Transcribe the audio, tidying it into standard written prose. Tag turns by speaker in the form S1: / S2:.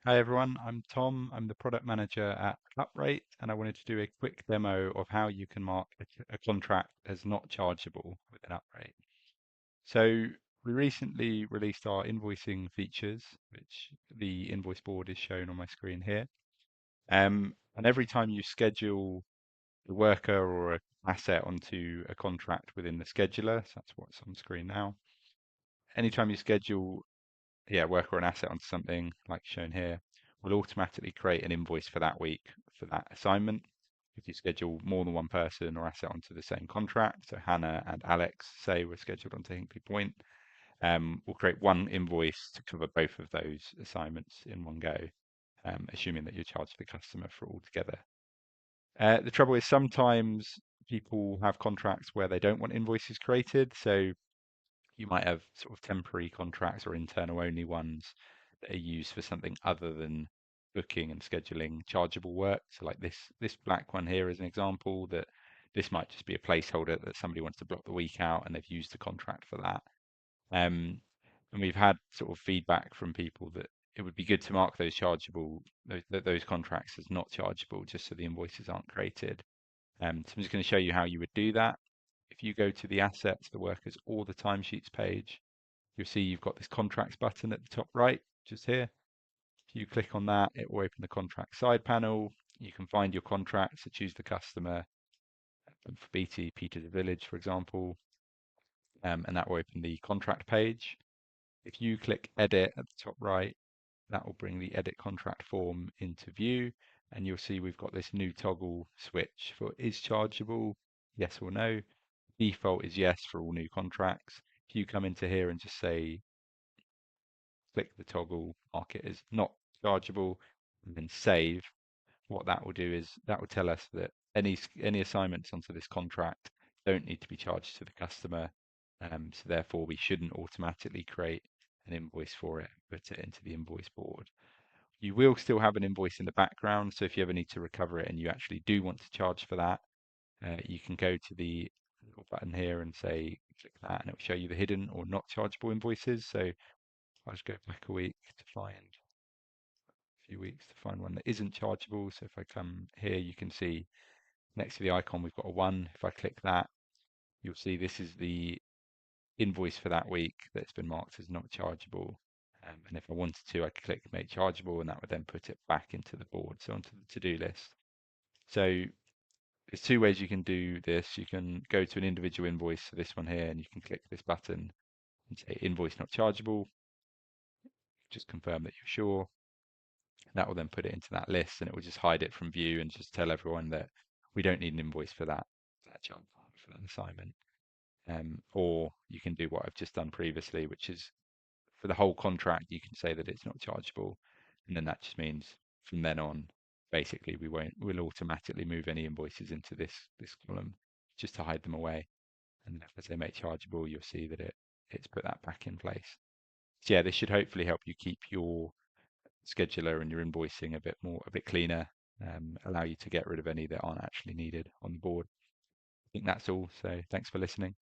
S1: Hi everyone, I'm Tom. I'm the product manager at UpRate, and I wanted to do a quick demo of how you can mark a contract as not chargeable within UpRate. So we recently released our invoicing features, which the invoice board is shown on my screen here. And every time you schedule a worker or an asset onto a contract within the scheduler, so that's what's on screen now. Anytime you schedule work or an asset onto something like shown here, will automatically create an invoice for that week for that assignment. If you schedule more than one person or asset onto the same contract, so Hannah and Alex say were scheduled onto Hinkley Point, we'll create one invoice to cover both of those assignments in one go, assuming that you charge the customer for all together. The trouble is sometimes people have contracts where they don't want invoices created, so you might have sort of temporary contracts or internal only ones that are used for something other than booking and scheduling chargeable work. So like this black one here is an example that this might just be a placeholder that somebody wants to block the week out and they've used the contract for that. Um, and we've had sort of feedback from people that it would be good to mark those chargeable those contracts as not chargeable just so the invoices aren't created. So I'm just going to show you how you would do that. If you go to the assets, the workers, or the timesheets page, you'll see you've got this contracts button at the top right, just here. If you click on that, it will open the contract side panel. You can find your contract, so choose the customer for BT, Peter's Village, for example, and that will open the contract page. If you click edit at the top right, that will bring the edit contract form into view, and you'll see we've got this new toggle switch for is chargeable, yes or no. Default is yes for all new contracts. If you come into here and just say click the toggle, mark it as not chargeable, and then save, what that will do is that will tell us that any assignments onto this contract don't need to be charged to the customer. So therefore, we shouldn't automatically create an invoice for it, put it into the invoice board. You will still have an invoice in the background, so if you ever need to recover it and you actually do want to charge for that, you can go to the little button here and say click that, and it will show you the hidden or not chargeable invoices. So I'll just go back a week to find a few weeks to find one that isn't chargeable. So if I come here, you can see next to the icon, we've got a 1. If I click that, you'll see this is the invoice for that week that's been marked as not chargeable. And if I wanted to, I could click make chargeable, and that would then put it back into the board, so onto the to-do list. So there's two ways you can do this. You can go to an individual invoice, so this one here, and you can click this button and say invoice not chargeable. Just confirm that you're sure. That will then put it into that list, and it will just hide it from view and just tell everyone that we don't need an invoice for that job, for that assignment. Or you can do what I've just done previously, which is for the whole contract, you can say that it's not chargeable, and then that just means from then on, basically we'll automatically move any invoices into this column just to hide them away. And if I say make chargeable, you'll see that it's put that back in place. So yeah, this should hopefully help you keep your scheduler and your invoicing a bit cleaner, allow you to get rid of any that aren't actually needed on the board. I think that's all. So thanks for listening.